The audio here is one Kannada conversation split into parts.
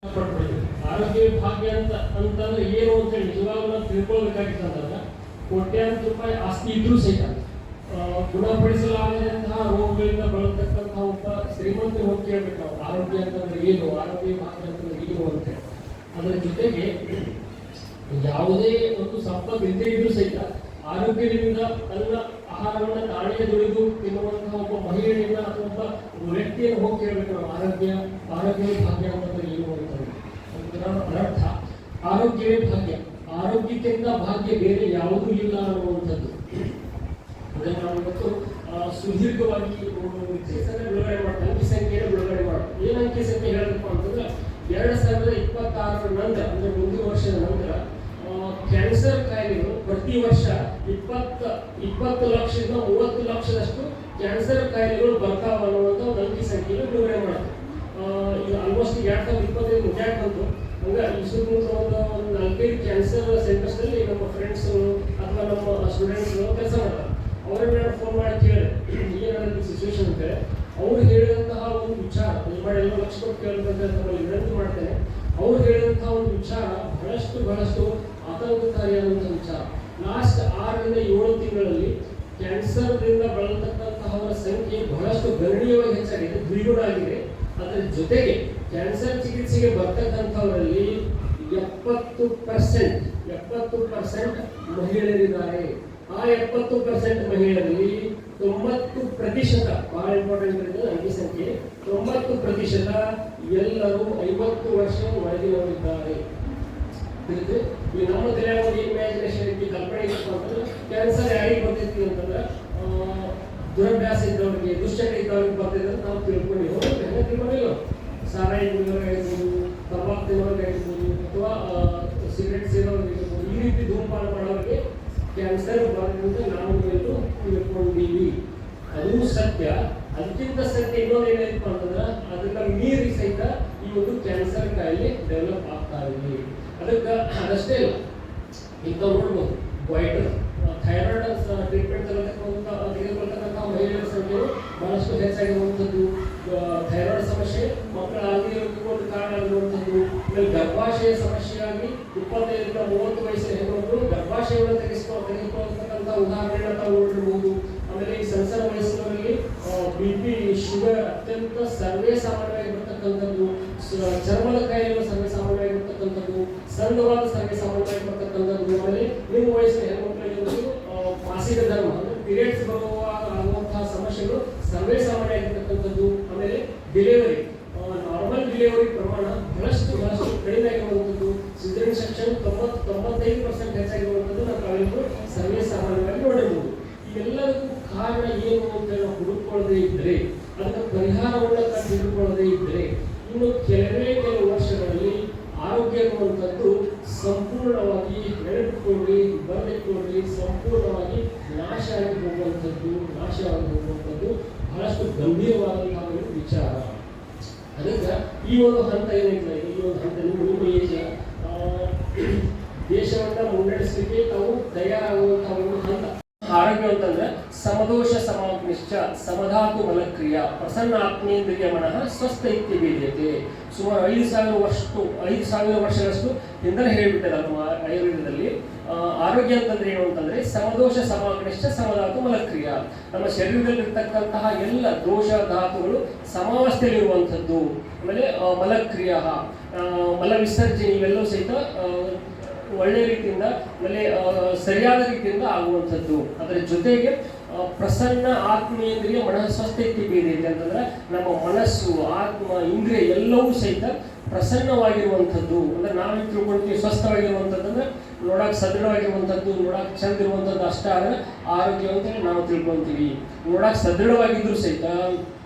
ಆರೋಗ್ಯ ಭಾಗ್ಯ ಅಂತಂದ್ರೆ ಏನು ಅಂತ ಹೇಳಿ ನಿಜವಾಗ್ಲೂ ನಾವು ತಿಳ್ಕೊಳ್ಬೇಕಾಗಿತ್ತು ಅಂತಂದ್ರೆ ಕೋಟ್ಯಾಂತರ ರೂಪಾಯಿ ಆಸ್ತಿ ಇದ್ರೂ ಸಹಿತ ಗುಣಪಡಿಸಲಾಗದಂತಹ ರೋಗಗಳಿಂದ ಬಳಲ್ತಕ್ಕಂತಹ ಒಬ್ಬ ಶ್ರೀಮಂತರು ಹೋಗಿ ಕೇಳ್ಬೇಕು ನಾವು ಆರೋಗ್ಯ ಅಂತಂದ್ರೆ ಏನು, ಆರೋಗ್ಯ ಭಾಗ್ಯ ಅಂತಂದ್ರೆ ಏನು ಅಂತ. ಅದರ ಜೊತೆಗೆ ಯಾವುದೇ ಒಂದು ಸಂಪತ್ತು ಇದ್ದೇ ಇದ್ರೂ ಸಹಿತ ಆರೋಗ್ಯದಿಂದ ತನ್ನ ಆಹಾರವನ್ನು ತಾನೇ ದುಡಿದು ತಿನ್ನುವಂತಹ ಒಬ್ಬ ಮಹಿಳೆಯನ್ನ ಅಥವಾ ಒಬ್ಬ ವ್ಯಕ್ತಿಯನ್ನು ಹೋಗಿ ಕೇಳಬೇಕು ನಾವು ಆರೋಗ್ಯ ಭಾಗ್ಯ ಅಂತಂದ್ರೆ ಏನು ಅಂತಂದ್ರೆ ಅದರರ್ಥ ಆರೋಗ್ಯವೇ ಭಾಗ್ಯ, ಆರೋಗ್ಯಕ್ಕಿಂತ ಭಾಗ್ಯ ಬೇರೆ ಯಾವುದೂ ಇಲ್ಲ ಅನ್ನುವಂಥದ್ದು. ಅದನ್ನು ನಾವು ಇವತ್ತು ಸುದೀರ್ಘವಾಗಿ ಬಿಡುಗಡೆ ಮಾಡ್ತಾರೆ, ಅಂಕಿ ಸಂಖ್ಯೆಯನ್ನು ಬಿಡುಗಡೆ ಮಾಡ್ತಾರೆ. ಏನು ಅಂಕಿ ಸಂಖ್ಯೆ ಹೇಳಬೇಕು ಅಂತಂದ್ರೆ 2026 ನಂತರ ಅಂದ್ರೆ ಮುಂದಿನ ವರ್ಷದ ನಂತರ ಕ್ಯಾನ್ಸರ್ ಕಾಯಿಲೆಗಳು ಪ್ರತಿ ವರ್ಷ 20 ಲಕ್ಷದಿಂದ 30 ಲಕ್ಷದಷ್ಟು ಕ್ಯಾನ್ಸರ್ ಕಾಯಿಲೆಗಳು ಬರ್ತಾವ ಅನ್ನುವಂಥ ಒಂದು ಅಂಕಿ ಸಂಖ್ಯೆಯನ್ನು ಬಿಡುಗಡೆ ಮಾಡ್ತಾರೆ. ಈಗ ಆಲ್ಮೋಸ್ಟ್ 2025 ಮುಗಿಯಾಕ ಬಂತು. ಹಂಗೆ ಈ ಸುತ್ತಮುತ್ತ ಒಂದು 4-5 ಕ್ಯಾನ್ಸರ್ ಸೆಂಟರ್ಸ್ನಲ್ಲಿ ನಮ್ಮ ಫ್ರೆಂಡ್ಸ್ ಅಥವಾ ನಮ್ಮ ಸ್ಟೂಡೆಂಟ್ಸ್ ಕೆಲಸ ಮಾಡ್ತಾರೆ. ಅವರನ್ನ ಫೋನ್ ಮಾಡಿ ಕೇಳಿ ಏನಾದ್ರು ಸಿಚುವೇಶನ್ ಅಂತ ಅವ್ರು ಹೇಳಿದಂತಹ ಒಂದು ವಿಚಾರ ಎಲ್ಲ ಲಕ್ಷ ಕೊಟ್ಟು ಕೇಳಬೇಕಂತ ತಮ್ಮಲ್ಲಿ ವಿನಂತಿ ಮಾಡ್ತೇನೆ. ಅವ್ರು ಹೇಳಿದಂತಹ ಒಂದು ವಿಚಾರ ಬಹಳಷ್ಟು ಆತಂಕಕಾರಿಯಾದಂಥ ವಿಚಾರ. ಲಾಸ್ಟ್ 6 ರಿಂದ 7 ತಿಂಗಳಲ್ಲಿ ಕ್ಯಾನ್ಸರ್ದಿಂದ ಬಳಲ್ತಕ್ಕಂತಹವರ ಸಂಖ್ಯೆ ಬಹಳಷ್ಟು ಗಣನೀಯವಾಗಿ ಹೆಚ್ಚಾಗಿದೆ, ದ್ವಿಗುಣ ಆಗಿದೆ. ಅದರ ಜೊತೆಗೆ ಕ್ಯಾನ್ಸರ್ ಚಿಕಿತ್ಸೆಗೆ ಬರ್ತಕ್ಕಂಥವರಲ್ಲಿ 70% ಮಹಿಳೆಯರಿದ್ದಾರೆ. ಆ 70% ಮಹಿಳೆಯರಲ್ಲಿ 90%, ಬಹಳ ಇಂಪಾರ್ಟೆಂಟ್ ಇರೋದು ಅಂಕಿ ಸಂಖ್ಯೆ, 90% ಎಲ್ಲರೂ 50 ವರ್ಷ ಒಳಗಿನವರಿದ್ದಾರೆ. ಈ ನಮ್ಮ ತಲೆಯಾಗ ಒಂದು ಇಮ್ಯಾಜಿನೇಷನ್ ಐತಿ, ಕಲ್ಪನೆ ಇತ್ತು ಅಂತಂದ್ರೆ ಕ್ಯಾನ್ಸರ್ ಯಾರಿಗೆ ಬರ್ತೈತಿ ಅಂತಂದ್ರೆ ದುರಭ್ಯಾಸ ಇದ್ದವ್ರಿಗೆ, ದುಶ್ಚಟ ಇದ್ದವ್ರಿಗೆ ಬರ್ತೈತೆ ಅಂತ ನಾವು ತಿಳ್ಕೊಂಡಿಲ್ಲ. ಸಾರಾಯಿ ತಿನ್ನೋರ್ಗಾಗಿರ್ಬೋದು, ತಂಬಾಕು ತಿನ್ನೋರ್ಗಾಗಿರ್ಬೋದು, ಅಥವಾ ಸಿಗರೆಟ್ ಸೇರೋರ್ಗಾಗಿರ್ಬೋದು, ಈ ರೀತಿ ಧೂಮಪಾನ ಮಾಡೋರಿಗೆ ಕ್ಯಾನ್ಸರ್ ಬರೋದ್ರಿಂದ ನಾವು ಎಲ್ಲರೂ ತಿಳ್ಕೊಂಡಿವಿ. ಅದು ಸತ್ಯ. ಅದಕ್ಕಿಂತ ಸತ್ಯ ಇನ್ನೊಂದು ಏನಾಯ್ತು ಅಂತಂದ್ರೆ ಅದನ್ನ ಮೀರಿ ಸಹಿತ ಈ ಒಂದು ಕ್ಯಾನ್ಸರ್ ಕಾಯಿಲೆ ಡೆವಲಪ್ ಆಗ್ತಾ ಇದೆ. ಅದಕ್ಕೆ ಅದಷ್ಟೇ ಇಲ್ಲ, ಈಗ ನೋಡ್ಬೋದು ವೈಟ್ ಥೈರಾಯ್ಡ್ ಟ್ರೀಟ್ಮೆಂಟ್ ತೆಗೆದುಕೊಳ್ತಕ್ಕಂಥ ಮಹಿಳೆಯರ ಸಂಖ್ಯೆ ಬಹಳಷ್ಟು ಹೆಚ್ಚಾಗಿರುವಂಥದ್ದು. ಥೈರಾಯ್ಡ್ ಸಮಸ್ಯೆ ಮಕ್ಕಳ ಆಗಿರುವುದಕ್ಕೆ ಕಾರಣ ಆಗಿರುವಂಥದ್ದು. ಆಮೇಲೆ ಗರ್ಭಾಶಯ ಸಮಸ್ಯೆಯಾಗಿ 25 ರಿಂದ 30 ವಯಸ್ಸಿನ ಹೆಣ್ಣುಮಕ್ಕಳು ಗರ್ಭಾಶಯವನ್ನು ತೆಗೆದುಕೊಳ್ತಕ್ಕಂಥ ಉದಾಹರಣೆಯನ್ನು ನಾವು ನೋಡಿರಬಹುದು. ಆಮೇಲೆ ಈ ಸಣ್ಣ ವಯಸ್ಸಿನವರಲ್ಲಿ BP, ಶುಗರ್ ಅತ್ಯಂತ ಸರ್ವೇ ಸಾಮಾನ್ಯವಾಗಿ ಬರ್ತಕ್ಕಂಥದ್ದು, ಚರ್ಮದ ಕಾಯಿಲೆಗಳು ಸರ್ವೇ ಸಾಮಾನ್ಯವಾಗಿ ಬರ್ತಕ್ಕಂಥದ್ದು, ಸಂಘವಾದ ಸರ್ವೇ ಸಾಮಾನ್ಯವಾಗಿ ಬರ್ತಕ್ಕಂಥದ್ದು. ಆಮೇಲೆ ನಿಮ್ಮ ವಯಸ್ಸಿನ ಹೆಣ್ಮಕ್ಳಿಗೆ ಮಾಸಿಕ ಧರ್ಮ ಅಂದ್ರೆ ಪೀರಿಯಡ್ಸ್ ಬರುವಾಗ ಆಗುವಂತಹ ಸಮಸ್ಯೆಗಳು ಸರ್ವೇ ಸಾಮಾನ್ಯವಾಗಿರ್ತಕ್ಕಂಥದ್ದು. ಆಮೇಲೆ ಡಿಲಿವರಿ, ನಾರ್ಮಲ್ ಡಿಲಿವರಿ ಪ್ರಮಾಣ ಬಹಳಷ್ಟು ಕಡಿಮೆ ಆಗಿರುವಂಥದ್ದು. ಸಿಸೇರಿಯನ್ ಸೆಕ್ಷನ್ 90-95% ಹೆಚ್ಚಾಗಿರುವಂಥದ್ದು ನಾವು ತಾವೆಲ್ಲರೂ ಸರ್ವೇ ಸಾಮಾನ್ಯವಾಗಿ ನೋಡಿರ್ಬೋದು. ಎಲ್ಲದಕ್ಕೂ ಕಾರಣ ಏನು ಅಂತ ನಾವು ಹುಡುಕೊಳ್ಳದೆ ಇದ್ದರೆ, ಅದಕ್ಕೆ ಪರಿಹಾರವನ್ನು ಹಿಡಿದುಕೊಳ್ಳದೆ ಇದ್ದರೆ ಇನ್ನು ಕೆಲವು ವರ್ಷಗಳಲ್ಲಿ ಆರೋಗ್ಯ ಅನ್ನುವಂಥದ್ದು ಸಂಪೂರ್ಣವಾಗಿ ಬರಲಿಕ್ಕೊಡ್ರಿ ಸಂಪೂರ್ಣವಾಗಿ ನಾಶ ಆಗಿ ಹೋಗುವಂಥದ್ದು ಬಹಳಷ್ಟು ಗಂಭೀರವಾದಂತಹ ವಿಚಾರ. ಅದಕ್ಕೆ ಈ ಒಂದು ಹಂತ ಏನೈತೆ, ಈ ಒಂದು ಹಂತ ನಿಮ್ಮ ಏಜ ದೇಶವನ್ನ ಮುನ್ನಡೆಸಲಿಕ್ಕೆ ತಾವು ತಯಾರಾಗುವಂತಹ ಒಂದು ಹಂತ. ಆರೋಗ್ಯ ಅಂತಂದ್ರೆ ಸಮದೋಷ ಸಮಾಗ್ನಿಶ್ಚ ಸಮಧಾತು ಮಲಕ್ರಿಯ ಪ್ರಸನ್ನ ಆತ್ಮೇಂದ್ರಿಯ ಮನಃ ಸ್ವಸ್ಥ ಇತ್ಯವೇದ್ಯತೆ. ಸುಮಾರು 5,000 ವರ್ಷಗಳಷ್ಟು ಹಿಂದಲೇ ಹೇಳಿಬಿಟ್ಟೆ ನಮ್ಮ ಆಯುರ್ವೇದದಲ್ಲಿ. ಆರೋಗ್ಯ ಅಂತಂದ್ರೆ ಏನು ಅಂತಂದ್ರೆ ಸಮದೋಷ ಸಮಾಗ್ನಿಶ್ಚ ಸಮಧಾತು ಮಲಕ್ರಿಯ. ನಮ್ಮ ಶರೀರದಲ್ಲಿರ್ತಕ್ಕಂತಹ ಎಲ್ಲ ದೋಷ ಧಾತುಗಳು ಸಮಾವಸ್ಥೆಯಲ್ಲಿರುವಂಥದ್ದು. ಆಮೇಲೆ ಮಲಕ್ರಿಯ, ಮಲ ವಿಸರ್ಜನೆ ಇವೆಲ್ಲವೂ ಸಹಿತ ಒಳ್ಳೆಯ ರೀತಿಯಿಂದ ಆಮೇಲೆ ಸರಿಯಾದ ರೀತಿಯಿಂದ ಆಗುವಂಥದ್ದು. ಅದರ ಜೊತೆಗೆ ಪ್ರಸನ್ನ ಆತ್ಮೇಂದ್ರಿಯ ಮನಸ್ವಸ್ಥ ಇತ್ಯವೇದ್ಯತೆ ಅಂತಂದ್ರೆ ನಮ್ಮ ಮನಸ್ಸು, ಆತ್ಮ, ಇಂದ್ರಿಯ ಎಲ್ಲವೂ ಸಹಿತ ಪ್ರಸನ್ನವಾಗಿರುವಂಥದ್ದು. ಅಂದ್ರೆ ನಾವೇನು ತಿಳ್ಕೊಳ್ತೀವಿ ಸ್ವಸ್ಥವಾಗಿರುವಂಥದ್ದು ಅಂದ್ರೆ ನೋಡಕ್ಕೆ ಸದೃಢವಾಗಿರುವಂಥದ್ದು, ನೋಡಕ್ಕೆ ಚಂದ ಇರುವಂಥದ್ದು ಅಷ್ಟ ಆದರೆ ಆರೋಗ್ಯ ಅಂತೇಳಿ ನಾವು ತಿಳ್ಕೊತೀವಿ. ನೋಡಕ್ಕೆ ಸದೃಢವಾಗಿದ್ರು ಸಹಿತ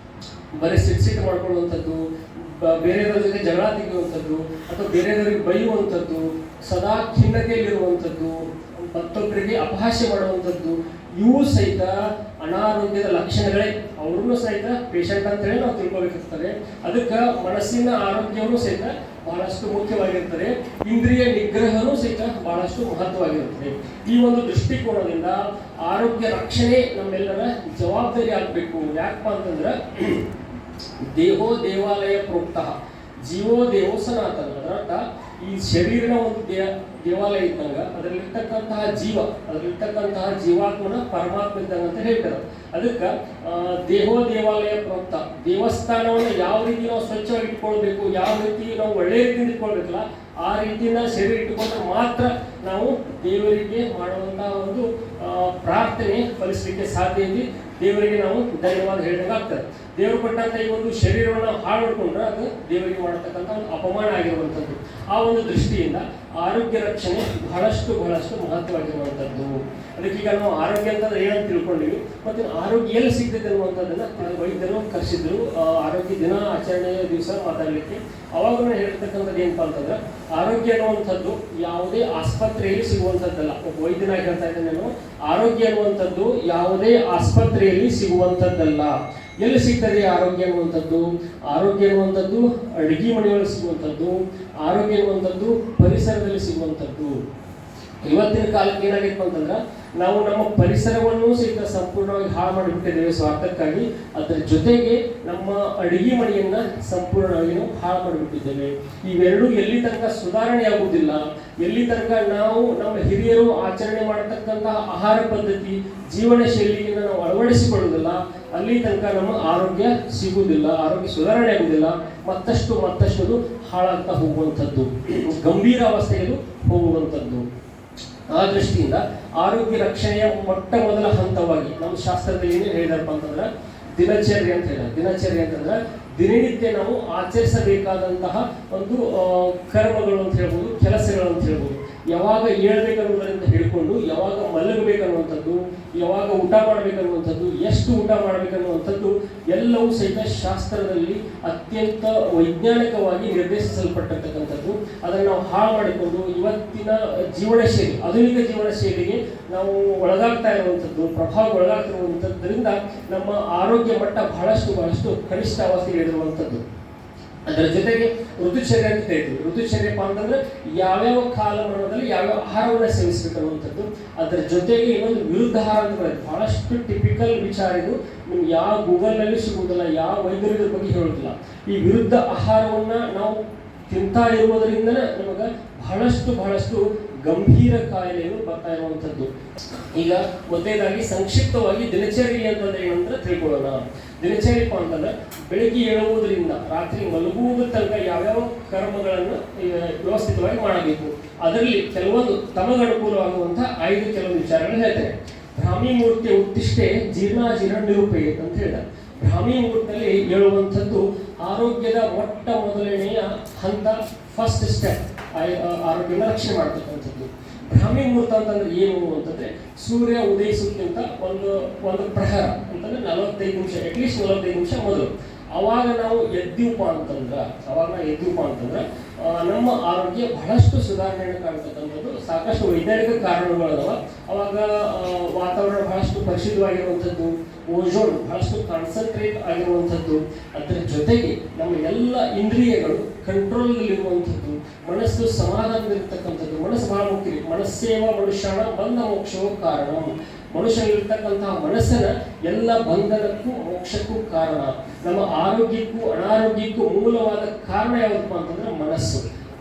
ಬರೀ ಸಿಟ್ಟು ಮಾಡ್ಕೊಳ್ಳುವಂಥದ್ದು, ಬೇರೆಯವರ ಜೊತೆ ಜಗಳ ತೆಗೆಯುವಂಥದ್ದು ಅಥವಾ ಬೇರೆಯವರಿಗೆ ಬೈಯುವಂಥದ್ದು, ಸದಾ ಖಿನ್ನತೆಯಲ್ಲಿರುವಂಥದ್ದು, ಮತ್ತೊಬ್ಬರಿಗೆ ಅಪಹಾಸ್ಯ ಮಾಡುವಂಥದ್ದು, ಇವು ಸಹಿತ ಅನಾರೋಗ್ಯದ ಲಕ್ಷಣಗಳೇ. ಅವ್ರನ್ನೂ ಸಹಿತ ಪೇಷಂಟ್ ಅಂತೇಳಿ ನಾವು ತಿಳ್ಕೊಬೇಕಾಗ್ತದೆ. ಅದಕ್ಕೆ ಮನಸ್ಸಿನ ಆರೋಗ್ಯವೂ ಸಹಿತ ಬಹಳಷ್ಟು ಮುಖ್ಯವಾಗಿರ್ತದೆ. ಇಂದ್ರಿಯ ನಿಗ್ರಹವೂ ಸಹಿತ ಬಹಳಷ್ಟು ಮಹತ್ವವಾಗಿರುತ್ತದೆ. ಈ ಒಂದು ದೃಷ್ಟಿಕೋನದಿಂದ ಆರೋಗ್ಯ ರಕ್ಷಣೆ ನಮ್ಮೆಲ್ಲರ ಜವಾಬ್ದಾರಿ ಆಗಬೇಕು. ಯಾಕಪ್ಪ ಅಂತಂದ್ರೆ ದೇಹೋ ದೇವಾಲಯ ಪ್ರೋಕ್ತ ಜೀವೋ ದೇವೋ ಸನಾತನ. ಅದರರ್ಥ ಈ ಶರೀರನ ಒಂದು ದೇವಾಲಯ ಇದ್ದಂಗ ಅದರಲ್ಲಿರ್ತಕ್ಕಂತಹ ಜೀವ, ಅದರಲ್ಲಿರ್ತಕ್ಕಂತಹ ಜೀವಾತ್ಮನ ಪರಮಾತ್ಮ ಇದ್ದಂಗ ಅಂತ ಹೇಳ್ತಾರೆ. ಅದಕ್ಕೆ ದೇಹೋ ದೇವಾಲಯ ಪ್ರೋಕ್ತ, ದೇವಸ್ಥಾನವನ್ನು ಯಾವ ರೀತಿ ನಾವು ಸ್ವಚ್ಛವಾಗಿ ಇಟ್ಕೊಳ್ಬೇಕು, ಯಾವ ರೀತಿ ನಾವು ಒಳ್ಳೆಯ ರೀತಿಯಿಂದ ಇಟ್ಕೊಳ್ಬೇಕಲ್ಲ ಆ ರೀತಿಯಿಂದ ಶರೀರ ಇಟ್ಟುಕೊಂಡ್ರೆ ಮಾತ್ರ ನಾವು ದೇವರಿಗೆ ಮಾಡುವಂತಹ ಒಂದು ಪ್ರಾರ್ಥನೆ ಫಲಿಸಲಿಕ್ಕೆ ಸಾಧ್ಯ ಇದೆ. ದೇವರಿಗೆ ನಾವು ಧನ್ಯವಾದ ಹೇಳಿದಾಗ ಆಗ್ತದೆ. ದೇವರು ಕೊಟ್ಟಂತ ಈ ಒಂದು ಶರೀರವನ್ನು ಹಾಳು ಮಾಡಿಕೊಂಡ್ರೆ ಅದು ದೇವರಿಗೆ ಮಾಡತಕ್ಕಂಥ ಒಂದು ಅಪಮಾನ ಆಗಿರುವಂಥದ್ದು. ಆ ಒಂದು ದೃಷ್ಟಿಯಿಂದ ಆರೋಗ್ಯ ರಕ್ಷಣೆ ಬಹಳಷ್ಟು ಮಹತ್ವವಾಗಿರುವಂಥದ್ದು. ಅದಕ್ಕೀಗ ನಾವು ಆರೋಗ್ಯ ಅಂತಂದ್ರೆ ಏನಂತ ತಿಳ್ಕೊಂಡಿವಿ, ಮತ್ತು ಆರೋಗ್ಯ ಎಲ್ಲಿ ಸಿಗ್ತದೆ ಅನ್ನುವಂಥದ್ದನ್ನ ವೈದ್ಯರು ಕರೆಸಿದ್ರು ಆರೋಗ್ಯ ದಿನ ಆಚರಣೆಯ ದಿವಸ ಮಾತಾಡಲಿಕ್ಕೆ. ಅವಾಗ ಹೇಳ್ತಕ್ಕಂಥದ್ದು ಏನಪ್ಪಾ ಅಂತಂದ್ರೆ, ಆರೋಗ್ಯ ಅನ್ನುವಂಥದ್ದು ಯಾವುದೇ ಆಸ್ಪತ್ರೆಯಲ್ಲಿ ಸಿಗುವಂಥದ್ದಲ್ಲ. ಒಬ್ಬ ವೈದ್ಯನಾಗಿ ಹೇಳ್ತಾ ಇದ್ದೇನೆ ನಾನು, ಆರೋಗ್ಯ ಅನ್ನುವಂಥದ್ದು ಯಾವುದೇ ಆಸ್ಪತ್ರೆಯಲ್ಲಿ ಸಿಗುವಂಥದ್ದಲ್ಲ. ಎಲ್ಲಿ ಸಿಗ್ತದೆ ಆರೋಗ್ಯ ಅನ್ನುವಂಥದ್ದು? ಆರೋಗ್ಯ ಅನ್ನುವಂಥದ್ದು ಅಡುಗೆ ಮನೆಯೊಳಗೆ ಸಿಗುವಂಥದ್ದು, ಆರೋಗ್ಯ ಅನ್ನುವಂಥದ್ದು ಪರಿಸರದಲ್ಲಿ ಸಿಗುವಂಥದ್ದು. ಇವತ್ತಿನ ಕಾಲಕ್ಕೆ ಏನಾಗಿತ್ತು ಅಂತಂದ್ರೆ, ನಾವು ನಮ್ಮ ಪರಿಸರವನ್ನು ಸಹಿತ ಸಂಪೂರ್ಣವಾಗಿ ಹಾಳು ಮಾಡಿಬಿಟ್ಟಿದ್ದೇವೆ ಸ್ವಾರ್ಥಕ್ಕಾಗಿ. ಅದರ ಜೊತೆಗೆ ನಮ್ಮ ಅಡುಗೆ ಮನೆಯನ್ನ ಸಂಪೂರ್ಣವಾಗಿ ನಾವು ಹಾಳು ಮಾಡಿಬಿಟ್ಟಿದ್ದೇವೆ. ಇವೆರಡೂ ಎಲ್ಲಿ ತನಕ ಸುಧಾರಣೆ ಆಗುವುದಿಲ್ಲ, ಎಲ್ಲಿ ತನಕ ನಾವು ನಮ್ಮ ಹಿರಿಯರು ಆಚರಣೆ ಮಾಡತಕ್ಕಂತಹ ಆಹಾರ ಪದ್ಧತಿ, ಜೀವನ ಶೈಲಿಯನ್ನು ನಾವು ಅಳವಡಿಸಿಕೊಳ್ಳುವುದಿಲ್ಲ, ಅಲ್ಲಿ ತನಕ ನಮ್ಮ ಆರೋಗ್ಯ ಸಿಗುವುದಿಲ್ಲ, ಆರೋಗ್ಯ ಸುಧಾರಣೆ ಆಗುವುದಿಲ್ಲ. ಮತ್ತಷ್ಟು ಹಾಳಾಗ್ತಾ ಹೋಗುವಂಥದ್ದು, ಗಂಭೀರ ಅವಸ್ಥೆಗೆ ಹೋಗುವಂಥದ್ದು. ಆ ದೃಷ್ಟಿಯಿಂದ ಆರೋಗ್ಯ ರಕ್ಷಣೆಯ ಮೊದಲ ಹಂತವಾಗಿ ನಮ್ಮ ಶಾಸ್ತ್ರದಲ್ಲಿ ಏನೇನು ಹೇಳಿದಾರಪ್ಪ ಅಂತಂದ್ರೆ, ದಿನಚರ್ಯ ಅಂತ ಹೇಳಿದ. ದಿನಚರ್ಯ ಅಂತಂದ್ರೆ ದಿನನಿತ್ಯ ನಾವು ಆಚರಿಸಬೇಕಾದಂತಹ ಒಂದು ಕರ್ಮಗಳು ಅಂತ ಹೇಳ್ಬೋದು, ಕೆಲಸಗಳು ಅಂತ ಹೇಳ್ಬೋದು. ಯಾವಾಗ ಏಳ್ಬೇಕನ್ನುವುದರಿಂದ ಹಿಡ್ಕೊಂಡು ಯಾವಾಗ ಮಲಗಬೇಕನ್ನುವಂಥದ್ದು, ಯಾವಾಗ ಊಟ ಮಾಡಬೇಕನ್ನುವಂಥದ್ದು, ಎಷ್ಟು ಊಟ ಮಾಡಬೇಕನ್ನುವಂಥದ್ದು ಎಲ್ಲವೂ ಸಹಿತ ಶಾಸ್ತ್ರದಲ್ಲಿ ಅತ್ಯಂತ ವೈಜ್ಞಾನಿಕವಾಗಿ ನಿರ್ದೇಶಿಸಲ್ಪಟ್ಟಿರ್ತಕ್ಕಂಥದ್ದು. ಅದನ್ನು ನಾವು ಹಾಳು ಮಾಡಿಕೊಂಡು ಇವತ್ತಿನ ಜೀವನ ಶೈಲಿ, ಆಧುನಿಕ ಜೀವನ ಶೈಲಿಗೆ ನಾವು ಒಳಗಾಗ್ತಾ ಇರುವಂಥದ್ದು, ಪ್ರಭಾವ ಒಳಗಾಗ್ತಿರುವಂಥದ್ದರಿಂದ ನಮ್ಮ ಆರೋಗ್ಯ ಮಟ್ಟ ಬಹಳಷ್ಟು ಕನಿಷ್ಠ ಅವಸ್ಥೆಗೆ ಇರುವಂಥದ್ದು. ಅದರ ಜೊತೆಗೆ ಋತುಚರ್ಯ ಅಂತ ಹೇಳ್ತೀವಿ. ಋತುಚರ್ಯಪ್ಪ ಅಂತಂದ್ರೆ ಯಾವ್ಯಾವ ಕಾಲಮಾನದಲ್ಲಿ ಯಾವ್ಯಾವ ಆಹಾರವನ್ನು ಸೇವಿಸಬೇಕು ಅನ್ನುವಂಥದ್ದು. ಅದರ ಜೊತೆಗೆ ಇನ್ನೊಂದು ವಿರುದ್ಧ ಆಹಾರ ಅಂತ ಬರುತ್ತೆ. ಬಹಳಷ್ಟು ಟಿಪಿಕಲ್ ವಿಚಾರ ಇದು, ನಿಮ್ಗೆ ಯಾವ ಗೂಗಲ್ನಲ್ಲಿ ಸಿಗುವುದಿಲ್ಲ, ಯಾವ ವೈದ್ಯರ ಬಗ್ಗೆ ಹೇಳೋದಿಲ್ಲ. ಈ ವಿರುದ್ಧ ಆಹಾರವನ್ನು ನಾವು ತಿಂತಾ ಇರುವುದರಿಂದ ನಮಗೆ ಬಹಳಷ್ಟು ಗಂಭೀರ ಕಾಯಿಲೆಗಳು ಬರ್ತಾ ಇರುವಂಥದ್ದು. ಈಗ ಮೊದಲನೇದಾಗಿ ಸಂಕ್ಷಿಪ್ತವಾಗಿ ದಿನಚರಿ ಅಂತಂದ್ರೆ ಏನಂದ್ರೆ ತಿಳ್ಕೊಳ್ಳೋಣ. ದಿನಚರಿಪ್ಪ ಅಂತಂದ್ರೆ ಬೆಳಿಗ್ಗೆ ಏಳುವುದರಿಂದ ರಾತ್ರಿ ಮಲಗುವುದರ ತನಕ ಯಾವ್ಯಾವ ಕರ್ಮಗಳನ್ನು ವ್ಯವಸ್ಥಿತವಾಗಿ ಮಾಡಬೇಕು. ಅದರಲ್ಲಿ ಕೆಲವೊಂದು ತಮಗನುಕೂಲವಾಗುವಂತಹ 5 ಕೆಲವೊಂದು ವಿಚಾರಗಳು ಹೇಳ್ತೇನೆ. ಬ್ರಾಹ್ಮಿ ಮೂರ್ತಿಯ ಉತ್ತಿಷ್ಟೇ ಜೀರ್ಣಾಜೀರ್ಣ ನಿರೂಪಯೇತ್ ಅಂತ ಹೇಳಿದ. ಬ್ರಾಹ್ಮಿ ಮುಹೂರ್ತದಲ್ಲಿ ಹೇಳುವಂಥದ್ದು ಆರೋಗ್ಯದ ಮೊದಲನೆಯ ಹಂತ, ಫಸ್ಟ್ ಸ್ಟೆಪ್, ಆರೋಗ್ಯನ ರಕ್ಷಣೆ ಮಾಡ್ತಕ್ಕಂಥದ್ದು. ಬ್ರಾಹ್ಮಿ ಮುಹೂರ್ತ ಅಂತಂದ್ರೆ ಏನು ಅಂತಂದ್ರೆ, ಸೂರ್ಯ ಉದಯಿಸೋಕ್ಕಿಂತ ಒಂದು ಪ್ರಹರ ಅಂತಂದ್ರೆ 45 ನಿಮಿಷ, ಅಟ್ಲೀಸ್ಟ್ 45 ನಿಮಿಷ ಮೊದಲು. ಅವಾಗ ನಾವು ಎದ್ದೀವಪ್ಪ ಅಂತಂದ್ರೆ ನಮ್ಮ ಆರೋಗ್ಯ ಬಹಳಷ್ಟು ಸುಧಾರಣೆಯನ್ನು ಕಾಣ್ತಕ್ಕಂಥದ್ದು. ಸಾಕಷ್ಟು ವೈಜ್ಞಾನಿಕ ಕಾರಣಗಳದಾವ. ಅವಾಗ ವಾತಾವರಣ ಬಹಳಷ್ಟು ಪರಿಶುದ್ಧವಾಗಿರುವಂಥದ್ದು, ಓಝೋನ್ ಬಹಳಷ್ಟು ಕಾನ್ಸಂಟ್ರೇಟ್ ಆಗಿರುವಂಥದ್ದು. ಅದರ ಜೊತೆಗೆ ನಮ್ಮ ಎಲ್ಲ ಇಂದ್ರಿಯಗಳು ಕಂಟ್ರೋಲ್ನಲ್ಲಿರುವಂಥದ್ದು, ಮನಸ್ಸು ಸಮಾಧಾನದಲ್ಲಿರ್ತಕ್ಕಂಥದ್ದು. ಮನಸ್ಸು ಬಹಳ ಮುಖ್ಯ. ಮನಸ್ಸೇವ ಮನುಷ್ಯನ ಬಂಧ ಮೋಕ್ಷವೋ ಕಾರಣ. ಮನುಷ್ಯನಿರ್ತಕ್ಕಂತಹ ಮನಸ್ಸನ್ನ ಎಲ್ಲ ಬಂಧನಕ್ಕೂ ಮೋಕ್ಷಕ್ಕೂ ಕಾರಣ. ನಮ್ಮ ಆರೋಗ್ಯಕ್ಕೂ ಅನಾರೋಗ್ಯಕ್ಕೂ ಮೂಲವಾದ ಕಾರಣ ಯಾವುದಪ್ಪ ಅಂತಂದ್ರೆ ಮನಸ್ಸು.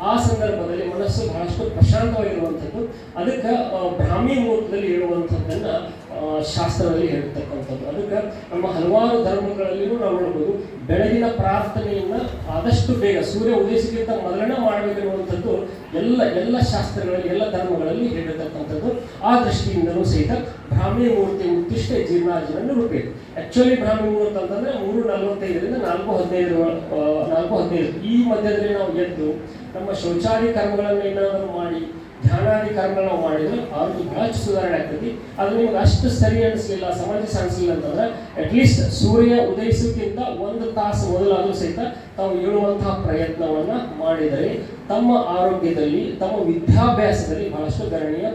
ಆ ಸಂದರ್ಭದಲ್ಲಿ ಮನಸ್ಸು ಬಹಳಷ್ಟು ಪ್ರಶಾಂತವಾಗಿರುವಂಥದ್ದು. ಅದಕ್ಕೆ ಬ್ರಾಹ್ಮಿ ಮುಹೂರ್ತದಲ್ಲಿ ಹೇಳುವಂಥದ್ದನ್ನ ಶಾಸ್ತ್ರದಲ್ಲಿ ಹೇಳ್ತಕ್ಕಂಥದ್ದು. ಅದಕ್ಕೆ ನಮ್ಮ ಹಲವಾರು ಧರ್ಮಗಳಲ್ಲಿಯೂ ನಾವು ನೋಡ್ಬೋದು, ಬೆಳಗಿನ ಪ್ರಾರ್ಥನೆಯನ್ನ ಆದಷ್ಟು ಬೇಗ ಸೂರ್ಯ ಉದಯಿಸಕ್ಕಿಂತ ಮೊದಲನೇ ಮಾಡಬೇಕಿರುವಂಥದ್ದು ಎಲ್ಲ ಶಾಸ್ತ್ರಗಳಲ್ಲಿ, ಎಲ್ಲ ಧರ್ಮಗಳಲ್ಲಿ ಹೇಳಿರ್ತಕ್ಕಂಥದ್ದು. ಆ ದೃಷ್ಟಿಯಿಂದಲೂ ಸಹಿತ ಬ್ರಾಹ್ಮಿ ಮುಹೂರ್ತಿ ಉತ್ತಿಷ್ಟ ಜೀರ್ಣಾಜೀರ್ಣ ನಿರೂಪಯೇತ್. ಆಕ್ಚುಲಿ ಬ್ರಾಹ್ಮಿ ಮುಹೂರ್ತ ಅಂತಂದ್ರೆ 3:45ರಿಂದ 4:15 ಈ ಮಧ್ಯದಲ್ಲಿ ನಾವು ಎದ್ದು ನಮ್ಮ ಶೌಚಾದಿ ಕರ್ಮಗಳನ್ನು ಏನಾದರೂ ಮಾಡಿ ಧ್ಯಾನಾದಿ ಕರ್ಮಗಳು ನಾವು ಮಾಡಿದ್ರೆ ಆರೋಗ್ಯ ಬಹಳಷ್ಟು ಸುಧಾರಣೆ ಆಗ್ತದೆ. ಅದು ನಿಮ್ಗೆ ಅಷ್ಟು ಸರಿ ಅನಿಸ್ಲಿಲ್ಲ, ಸಮಂಜಸ ಅನಿಸ್ಲಿಲ್ಲ ಅಂತಂದ್ರೆ ಅಟ್ಲೀಸ್ಟ್ ಸೂರ್ಯ ಉದಯಿಸೋಕ್ಕಿಂತ 1 ತಾಸು ಮೊದಲಾದರೂ ಸಹಿತ ತಾವು ಹೇಳುವಂತಹ ಪ್ರಯತ್ನವನ್ನ ಮಾಡಿದರೆ ತಮ್ಮ ಆರೋಗ್ಯದಲ್ಲಿ, ತಮ್ಮ ವಿದ್ಯಾಭ್ಯಾಸದಲ್ಲಿ ಬಹಳಷ್ಟು ಗಣನೀಯ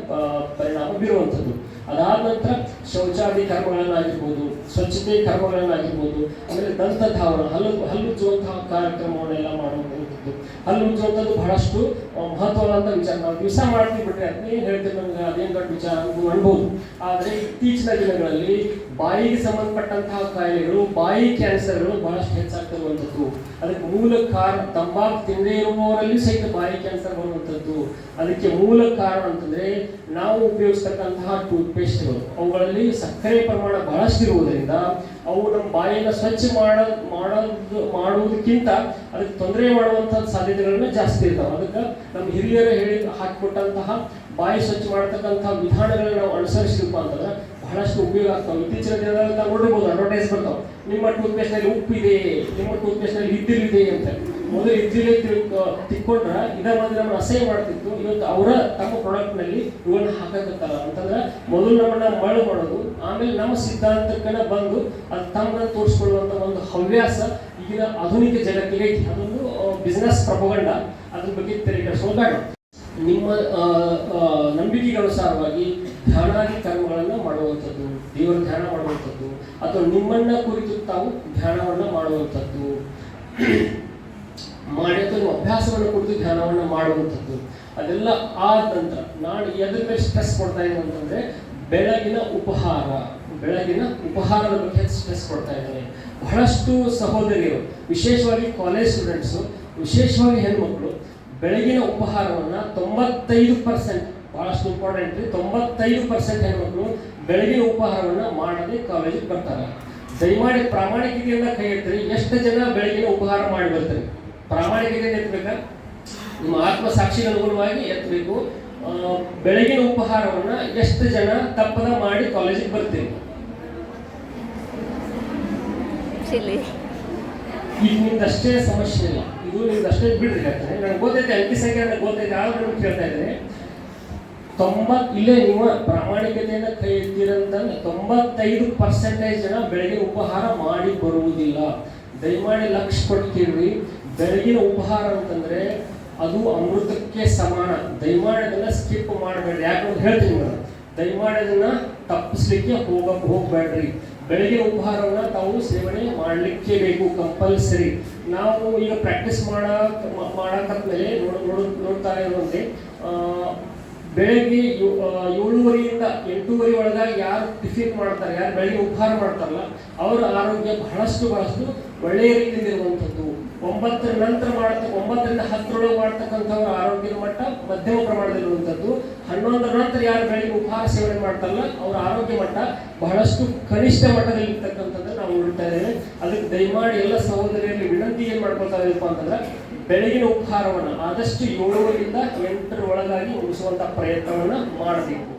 ಪರಿಣಾಮ ಬೀರುವಂಥದ್ದು. ಅದಾದ ನಂತರ ಶೌಚಾದಿ ಕರ್ಮಗಳನ್ನಾಗಿರ್ಬೋದು, ಸ್ವಚ್ಛತೆ ಕರ್ಮಗಳನ್ನಾಗಿರ್ಬೋದು, ಆಮೇಲೆ ದಂತಧಾವನ, ಹಲ್ಲುಜ್ಜುವಂತಹ ಕಾರ್ಯಕ್ರಮವನ್ನೆಲ್ಲ ಮಾಡುವಂಥದ್ದು. ಹಲ್ಲುಜ್ಜುವಂಥದ್ದು ಬಹಳಷ್ಟು ಮಹತ್ವವಾದಂಥ ವಿಚಾರ. ನಾವು ದಿವಸ ಮಾಡ್ತೀವಿ ಬಿಟ್ರೆ ಅದೇನು ಹೇಳ್ತೀವಿ, ನಮ್ಗೆ ಅದೇನು ದೊಡ್ಡ ವಿಚಾರ ಅನ್ಬೋದು. ಆದರೆ ಇತ್ತೀಚಿನ ದಿನಗಳಲ್ಲಿ ಬಾಯಿಗೆ ಸಂಬಂಧಪಟ್ಟಂತಹ ಕಾಯಿಲೆಗಳು, ಬಾಯಿ ಕ್ಯಾನ್ಸರ್ಗಳು ಬಹಳಷ್ಟು ಹೆಚ್ಚಾಗ್ತಿರುವಂಥದ್ದು. ಅದಕ್ಕೆ ಮೂಲ ಕಾರಣ ತಂಬಾಕು ತಿನ್ನದೇ ಇರುವವರಲ್ಲಿ ಸಹಿತ ಬಾಯಿ ಕ್ಯಾನ್ಸರ್ ಬರುವಂಥದ್ದು. ಅದಕ್ಕೆ ಮೂಲ ಕಾರಣ ಅಂತಂದ್ರೆ ನಾವು ಉಪಯೋಗಿಸ್ತಕ್ಕಂತಹ ಟೂತ್ಪೇಸ್ಟ್ಗಳು, ಅವುಗಳಲ್ಲಿ ಸಕ್ಕರೆ ಪ್ರಮಾಣ ಬಹಳಷ್ಟು ಇರುವುದರಿಂದ ಅವು ನಮ್ಮ ಬಾಯಿಯನ್ನು ಸ್ವಚ್ಛ ಮಾಡುವುದಕ್ಕಿಂತ ಅದಕ್ಕೆ ತೊಂದರೆ ಮಾಡುವಂತಹ ಸಾಧ್ಯತೆಗಳನ್ನ ಜಾಸ್ತಿ ಇರ್ತಾವೆ. ಅದಕ್ಕೆ ನಮ್ಮ ಹಿರಿಯರು ಹಾಕಿಕೊಟ್ಟಂತಹ ಬಾಯಿ ಸ್ವಚ್ಛ ಮಾಡತಕ್ಕಂತಹ ವಿಧಾನಗಳನ್ನ ನಾವು ಅನುಸರಿಸಿದಪ್ಪ ಅಂತಂದ್ರೆ ಬಹಳಷ್ಟು ಉಪಯೋಗ ಆಗ್ತಾವೆ. ಇತ್ತೀಚಿನ ದಿನಗಳಲ್ಲಿ ನಾವು ನೋಡಿರ್ಬೋದು, ಅಡ್ವರ್ಟೈಸ್ ಬರ್ತಾವೆ, ನಿಮ್ಮ ಟೂತ್ಪೇಸ್ಟ್ ನಲ್ಲಿ ಉಪ್ಪಿದೆ, ನಿಮ್ಮ ಟೂತ್ಪೇಸ್ಟ್ ನಲ್ಲಿ ಇದ್ದಿಲಿದೆ ಅಂತ. ಮೊದಲು ಇದ್ದಿಲೆ ತಿಕ್ಕೊಂಡ್ರ ನಮ್ಮನ್ನ ಅಸಹ್ಯ ಮಾಡ್ತಿತ್ತು. ಇವತ್ತು ಅವರ ತಮ್ಮ ಪ್ರಾಡಕ್ಟ್ ನಲ್ಲಿ ಇವನ್ನು ಹಾಕಕತ್ತಾರ ಅಂತಂದ್ರೆ ಮೊದಲು ನಮ್ಮನ್ನ ಮರಳು ಮಾಡೋದು, ಆಮೇಲೆ ನಮ್ಮ ಸಿದ್ಧಾಂತಕ್ಕನ್ನ ಬಂದು ಅದು ತಮ್ಮನ್ನ ತೋರಿಸ್ಕೊಳ್ಳುವಂತ ಒಂದು ಹವ್ಯಾಸ ಈಗಿನ ಆಧುನಿಕ ಜಗತ್ತಿಗೆ ಐತಿ. ಅದೊಂದು ಬಿಸ್ನೆಸ್ ಪ್ರಪೋಗಂಡ. ಅದ್ರ ಬಗ್ಗೆ ತೆರೆ ಕೆಡಿಸ್ಕೊಳ್ಳೋಣ. ನಿಮ್ಮ ನಂಬಿಕೆಗನುಸಾರವಾಗಿ ಧ್ಯಾನಾದಿ ಕರ್ಮಗಳನ್ನು ಮಾಡುವಂಥದ್ದು, ದೇವರ ಧ್ಯಾನ ಮಾಡುವಂಥದ್ದು, ಅಥವಾ ನಿಮ್ಮನ್ನ ಕುರಿತು ತಾವು ಧ್ಯಾನವನ್ನು ಮಾಡುವಂಥದ್ದು ಮಾಡಿ, ಅಥವಾ ನಿಮ್ಮ ಅಭ್ಯಾಸವನ್ನು ಕುರಿತು ಧ್ಯಾನವನ್ನು ಮಾಡುವಂಥದ್ದು, ಅದೆಲ್ಲ ಆದ ನಂತರ ನಾನು ಎದ್ರ ಮೇಲೆ ಸ್ಟ್ರೆಸ್ ಕೊಡ್ತಾ ಇದ್ದೀನಿ ಅಂತಂದ್ರೆ ಬೆಳಗಿನ ಉಪಹಾರದ ಬಗ್ಗೆ ಸ್ಟ್ರೆಸ್ ಕೊಡ್ತಾ ಇದ್ದೇನೆ. ಬಹಳಷ್ಟು ಸಹೋದರಿಯರು, ವಿಶೇಷವಾಗಿ ಕಾಲೇಜ್ ಸ್ಟೂಡೆಂಟ್ಸು, ವಿಶೇಷವಾಗಿ ಹೆಣ್ಮಕ್ಳು ಬೆಳಗಿನ ಉಪಹಾರವನ್ನು 95%, ಬಹಳಷ್ಟು ಇಂಪಾರ್ಟೆಂಟ್, 95% ಹೆಣ್ಮಕ್ಳು ಬೆಳಗಿನ ಉಪಹಾರವನ್ನು ಮಾಡದೆ ಕಾಲೇಜಿಗೆ ಬರ್ತಾರೆ. ದಯಮಾಡಿ ಪ್ರಾಮಾಣಿಕತೆಯಿಂದ ಕೈ ಎತ್ತರಿ. ಎಷ್ಟು ಜನ ಬೆಳಗಿನ ಉಪಹಾರ ಮಾಡಿ ಬರ್ತಾರೆ? ಪ್ರಾಮಾಣಿಕತೆಯಿಂದ ಎತ್ತಬೇಕಾ? ನಿಮ್ಮ ಆತ್ಮಸಾಕ್ಷಿಗೆ ಅನುಗುಣವಾಗಿ ಎತ್ತಬೇಕು. ಬೆಳಗಿನ ಉಪಹಾರವನ್ನು ಎಷ್ಟು ಜನ ತಪ್ಪದ ಮಾಡಿ ಕಾಲೇಜಿಗೆ ಬರ್ತೀರಿ? ಈಗ ನಿಮ್ದಷ್ಟೇ ಸಮಸ್ಯೆ ಇಲ್ಲ, ಇದು ನಿಮ್ದಷ್ಟೇ ಬಿಡ್ರಿ. ಹೇಳ್ತಾರೆ ನನಗೆ ಗೊತ್ತೈತೆ, ಅಂಕಿ ಸಂಖ್ಯೆ ನನಗೆ ಗೊತ್ತೈತೆ, ಆದ್ರೂ ನಿಮ್ಗೆ ಕೇಳ್ತಾ ಇದ್ದೇನೆ. ಇಲ್ಲೇ ನೀವು ಪ್ರಾಮಾಣಿಕತೆಯಿಂದ ಕೈ ಎತ್ತಿರಂತಂದ್ರೆ 95% ಜನ ಬೆಳಗಿನ ಉಪಹಾರ ಮಾಡಿ ಬರುವುದಿಲ್ಲ. ದಯಮಾಡಿ ಲಕ್ಷ ಕೊಟ್ಟು ಕೇಳ್ರಿ. ಬೆಳಗಿನ ಉಪಹಾರ ಅಂತಂದ್ರೆ ಅದು ಅಮೃತಕ್ಕೆ ಸಮಾನ. ದಯಮಾಡಿ ಅದನ್ನ ಸ್ಕಿಪ್ ಮಾಡಬೇಡ್ರಿ. ಯಾಕಂದ್ರೆ ಹೇಳ್ತೀನಿ ಮೇಡಮ್, ದಯಮಾಡಿ ಅದನ್ನ ತಪ್ಪಿಸ್ಲಿಕ್ಕೆ ಹೋಗ್ಬೇಡ್ರಿ. ಬೆಳಗಿನ ಉಪಹಾರವನ್ನ ತಾವು ಸೇವನೆ ಮಾಡಲಿಕ್ಕೆ ಬೇಕು, ಕಂಪಲ್ಸರಿ. ನಾವು ಈಗ ಪ್ರಾಕ್ಟೀಸ್ ಮಾಡಕತ್ಮೇಲೆ ನೋಡ್ತಾ ಇರುವಂತೆ ಬೆಳಗ್ಗೆ 7:30 ಇಂದ 8:30 ಒಳಗಾಗಿ ಯಾರು ಟಿಫಿನ್ ಮಾಡ್ತಾರೆ, ಯಾರು ಬೆಳಗ್ಗೆ ಉಪಹಾರ ಮಾಡ್ತಾರಲ್ಲ, ಅವರ ಆರೋಗ್ಯ ಬಹಳಷ್ಟು ಒಳ್ಳೆಯ ರೀತಿಯಲ್ಲಿ ಇರುವಂಥದ್ದು. 9 ನಂತರ 9ರಿಂದ 10 ಮಾಡ್ತಕ್ಕಂಥವ್ರ ಆರೋಗ್ಯದ ಮಟ್ಟ ಮಧ್ಯಮ ಪ್ರಮಾಣದಲ್ಲಿರುವಂಥದ್ದು. 11 ನಂತರ ಯಾರು ಬೆಳಗ್ಗೆ ಉಪಹಾರ ಸೇವನೆ ಮಾಡ್ತಾರಲ್ಲ, ಅವರ ಆರೋಗ್ಯ ಮಟ್ಟ ಬಹಳಷ್ಟು ಕನಿಷ್ಠ ಮಟ್ಟದಲ್ಲಿ ಇರ್ತಕ್ಕಂಥದ್ದು ನಾವು ನೋಡ್ತಾ ಇದ್ದೇವೆ. ಅದಕ್ಕೆ ದಯಮಾಡಿ ಎಲ್ಲ ಸಹೋದರಿಯರಲ್ಲಿ ವಿನಂತಿ ಏನ್ ಮಾಡ್ಕೊಳ್ತಾ ಇದೀಪ ಅಂತಂದ್ರೆ ಬೆಳಗಿನ ಉಪಹಾರವನ್ನು ಆದಷ್ಟು 7ರಿಂದ 8 ಒಳಗಾಗಿ ಮುಗಿಸುವಂತ ಪ್ರಯತ್ನವನ್ನ ಮಾಡಬೇಕು.